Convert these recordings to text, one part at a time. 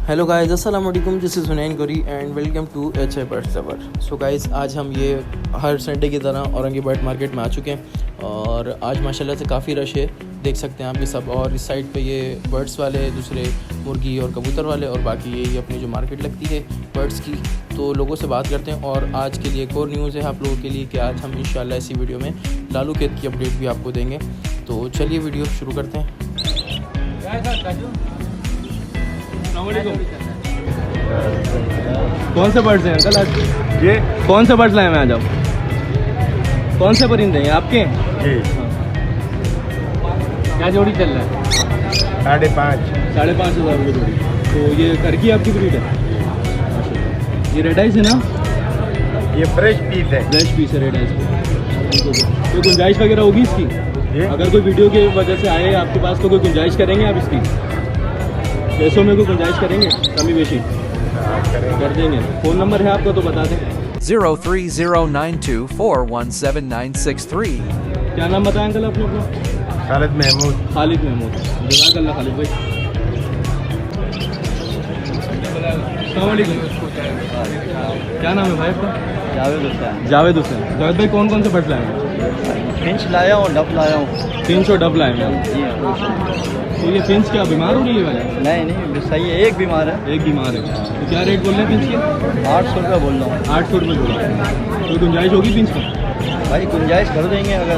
Hello guys, अस्सलाम वालेकुम। This is Hunain Gori and welcome to HI birds lover. So guys, आज हम ये हर संडे की तरह औरंगी बर्ड मार्केट में आ चुके हैं और आज माशाल्लाह से काफ़ी रश है, देख सकते हैं आप ये सब। और इस साइड पे ये बर्ड्स वाले, दूसरे मुर्गी और कबूतर वाले, और बाकी ये अपनी जो मार्केट लगती है बर्ड्स की। तो लोगों से बात करते हैं और आज के लिए एक और न्यूज़ है आप लोगों के लिए कि आज हम इंशाल्लाह इसी वीडियो में लालू कैद की अपडेट भी आपको देंगे। तो चलिए वीडियो शुरू करते हैं। कौन से बर्ड्स हैं अंकल आज? ये कौन से बर्ड्स लाए हैं आज आप? कौन से परिंदे हैं आपके? जी क्या जोड़ी चल रहा है? 5,500 रुपये जोड़ी। तो ये घर की आपकी ब्रीड है? ये रेड आइस है ना? ये फ्रेश पीस है। फ्रेश पीस है रेड आइस। कोई गुंजाइश वगैरह होगी इसकी? अगर कोई वीडियो की वजह से आए आपके पास तो कोई गुंजाइश करेंगे आप इसकी? पैसों में कोई गुंजाइश करेंगे? कमी बेशी कर देंगे। फ़ोन नंबर है आपका तो बता दें। 0309241793। क्या नाम बताया अंकल आपने अपना? खालिद महमूद। खालिद महमूद, जज़ाकल्लाह खालिद भाई। अस्सलाम वालेकुम। क्या नाम है भाई आपका? जावेद हुसैन। जावेद हुसैन। जावेद भाई कौन कौन से बर्ड लाए हैं? फिंच लाया हूँ, डब लाया हूँ। 300 डब लाए हैं। तो ये फिंच क्या बीमार हो रही है वाले? नहीं सही है, एक बीमार है। एक बीमार है। तो क्या रेट बोल रहे हैं फिंच के? 800 रुपये बोल रहा हूँ। 800 रुपये बोल रहे हैं। तो गुंजाइश होगी फिंच में? भाई गुंजाइश कर देंगे अगर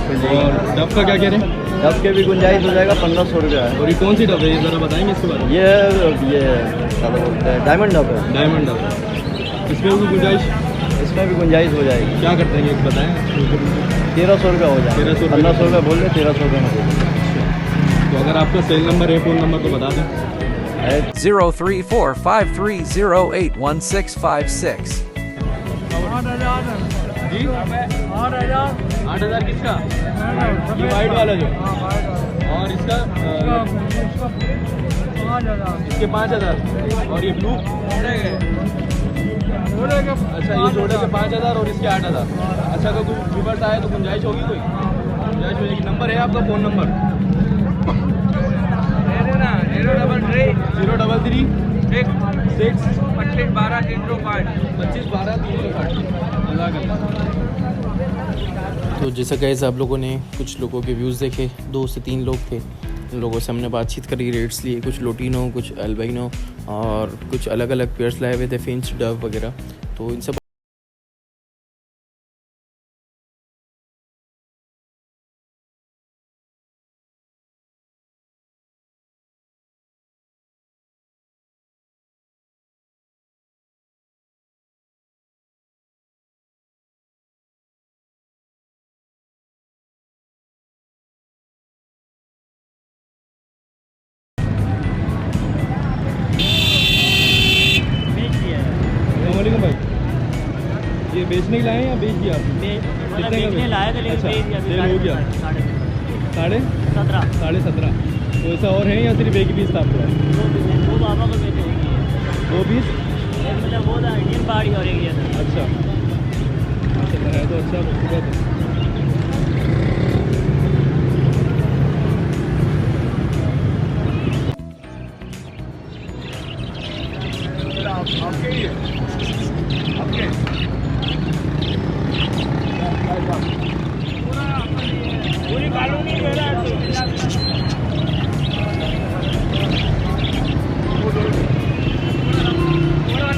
कुछ और देंगे। डब का क्या कह रहे हैं? डब के भी गुंजाइश हो जाएगा, 1500 रुपये है। और ये कौन सी डब है, ये ज़रा बताएंगे इसके बारे में? ये क्या बोलते हैं, डायमंड डब है। डायमंड डब है। इसमें भी गुंजाइश? इसमें भी गुंजाइश हो जाएगी। क्या करते हैं बताएं। 1300 रुपये हो जाएगा। 1300 रुपये। 1500 रुपये बोल रहे, 1300 रुपये में दे देंगे। तो अगर आपका सेल नंबर है, फ़ोन नंबर तो बता दें। 034530815656। जी 8,000 किसका? ये वाइट वाला जो, और इसका इसके 5,000, और ये ब्लू? अच्छा, ये जोड़े के 5,000 और इसके 8,000। अच्छा, अगर कोई व्यूवर्स आए तो गुंजाइश होगी? कोई गुंजाइश हो जाएगी। नंबर है आपका? फ़ोन नंबर 033 तो जैसा गाइस आप लोगों ने कुछ लोगों के व्यूज़ देखे, 2 से 3 लोग थे, उन लोगों से हमने बातचीत करी, रेट्स लिए। कुछ लोटिनो, कुछ अल्बाइनो और कुछ अलग अलग पेयर्स लाए हुए थे, फिंच, डव वगैरह। तो इन सब अस्सलामुअलैकुम भाई, ये बेचने ही लाए हैं या बेच दिया आपने? बेचने लाया था, लेकिन बेच दिया। सेल हो गया? 17.5। 17.5। तो ऐसा और है या सिर्फ एक ही पीस था आपको? 2 पीस हैं, 2 बाबा को बेचे होंगे। 2 पीस? एक मतलब वो था इंडियन पहाड़ी और एक ये था। अच्छा, है तो अच्छा, खूबसूरत है। पूरी कॉलोनी में रहा है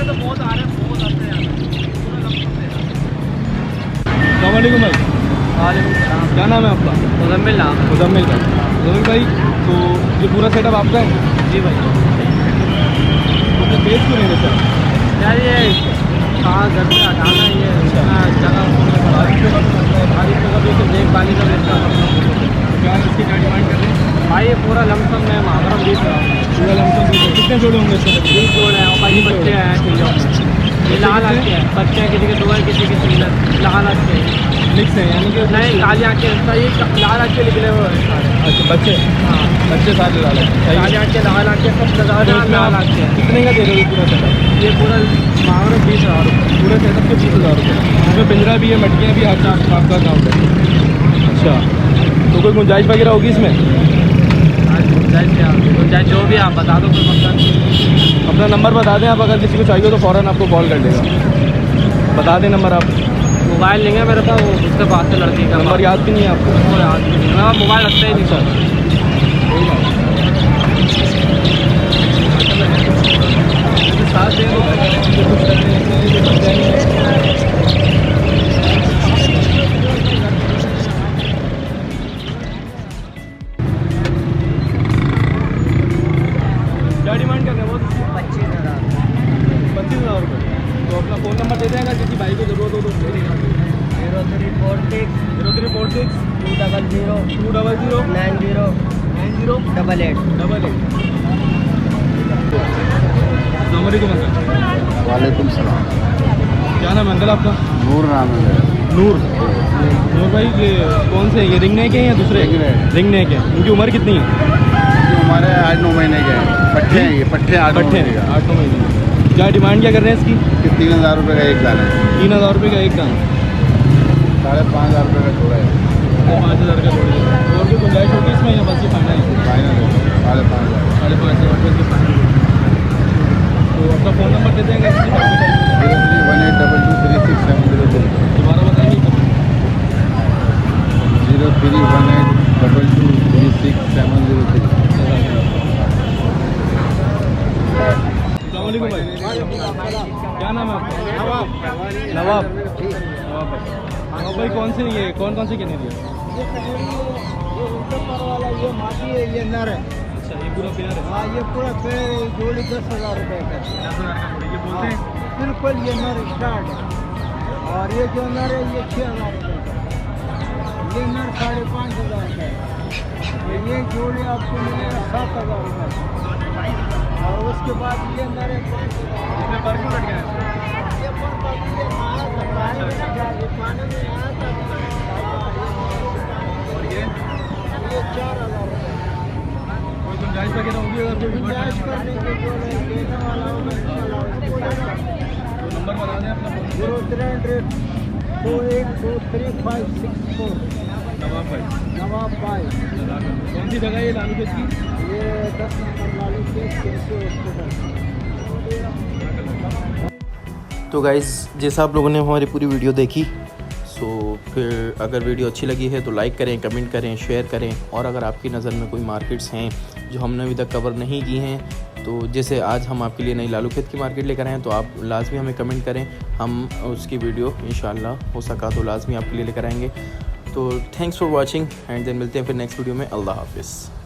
तो बहुत आ रहे हैं, बहुत आते हैं। अस्सलाम वालेकुम भाई। क्या नाम है आपका? मुजम्मिल नाम है। मुजम्मिल भाई। मुजम्मिल भाई, तो ये पूरा सेटअप आपका है? जी भाई। तो बेच क्यों नहीं देते? यार ये कहाँ घर से हटाना, ये जगह देखभाली का बेचता है। क्या इसकी क्या डिमांड कर रहे हैं? भाई ये पूरा लमसम में मामरम बीच रहा हूँ। पूरा लमसम कितने जोड़े होंगे इसके? 20 जोड़े हैं और भाई बच्चे हैं चिड़ियों में। ये लाल आँख के हैं बच्चे हैं, किसी के 2 है, किसी के 3 है। लाल आँख के मिक्स है यानी कि? नहीं, काली आँख के सही, लाल आँख के निकले हुए हैं सारे। अच्छा, बच्चे? हाँ, बच्चे साथ लगा लें। काली आँख के, लाल आँख के, सब लगा तो इसमें लाल आप आँख के हैं। कितने का दे रहे हो पूरा सेटअप? ये पूरा मामरम 20,000 रुपये। पूरे सेटअप के 20,000 रुपये। इसमें पिंजरा भी है, मटकियाँ भी, हर चीज़ आपका अकाउंट है? अच्छा, तो कोई गुंजाइश वगैरह होगी इसमें? गुंजाइश क्या? गुंजाइश जो भी आप बता दो, कोई मसला नहीं। अपना नंबर बता दें आप, अगर किसी को चाहिए तो फ़ौरन आपको कॉल कर लेगा। बता दें नंबर आप। मोबाइल नहीं है मेरे पास, वो उसके पास से लड़की का नंबर याद भी नहीं है आपको? वो याद नहीं है, मेरे पास मोबाइल रखता ही नहीं सर। साथ दें तो कुछ करने क्या डिमांड कर रहे हैं वो? 25,000 रुपये। तो अपना फ़ोन नंबर दे देगा, किसी भाई को ज़रूरत हो तो 0346 0346 200 200 90 88 अस्सलामुअलैकुम अंकल। वालेकुम सलाम। क्या नाम है अंकल आपका? नूर नाम है मेरा। नूर। नूर भाई ये कौन से, ये रिंग नेक हैं या दूसरे? रिंग नेक है। इनकी उम्र कितनी है? ये हमारे 8-9 महीने के हैं। पट्ठे हैं ये, पट्ठे 8-9 पट्ठे महीने का। 8-9 महीने। क्या डिमांड क्या कर रहे हैं इसकी? 3,000 रुपये का एक दाना है। 3,000 रुपये का एक दाना, 5,500 रुपये का जोड़ा है। 5,000 का जोड़ी है। और भी गुंजाइश होगी इसमें या बस ये फाइनल है? फाइनल है 5,500। 5,500 रुपये की फाइनल। तो अपना फ़ोन नंबर दे देंगे? 0318223670। दोबारा बताइए। 0318223670। अस्सलामुअलैकुम भाई। क्या नाम है आपका? नवाब। नवाब भाई। नवाब भाई कौन से, ये कौन कौन से कैनेरी है? ये माटी है, ये नर है। अच्छा, ये पूरा पेयर है। हाँ, ये पूरा जोड़ी 10,000 रुपये का। 10,000 का जोड़ी। ये बोलते हैं बिल्कुल ये नर स्टार्ट है। और ये जो नर है ये 6,000 रुपये का। ये नर 5,500 का है। ये जोड़ी आपको मिलेगा 7,000 रुपये का। और उसके बाद ये नर है 5,000। इसमें पर क्यों लट गया है? ये पर पानी में आया था, पानी में आया था। और ये 4,000 रुपये। कोई गुंजाइश वगैरह होगी अगर कोई गुंजाइश करने के जो लेने वाला होगा इंशाल्लाह उसको देगा। तो नंबर बता दें अपना। 0328213564। नवाब भाई। नवाब भाई। कौन सी जगह है ये लालू खेत की? ये 10 नंबर लालू के हॉस्पिटल। तो गाइज़ जैसा आप लोगों ने हमारी पूरी वीडियो देखी, सो फिर अगर वीडियो अच्छी लगी है तो लाइक करें, कमेंट करें, शेयर करें। और अगर आपकी नज़र में कोई मार्केट्स हैं जो हमने अभी तक कवर नहीं की हैं, तो जैसे आज हम आपके लिए नई लालू खेत की मार्केट लेकर आए हैं, तो आप लाजमी हमें कमेंट करें, हम उसकी वीडियो इंशाल्लाह हो सका तो लाजमी आपके लिए लेकर आएंगे। तो thanks for watching and then मिलते हैं फिर नेक्स्ट वीडियो में। अल्लाह हाफिज़।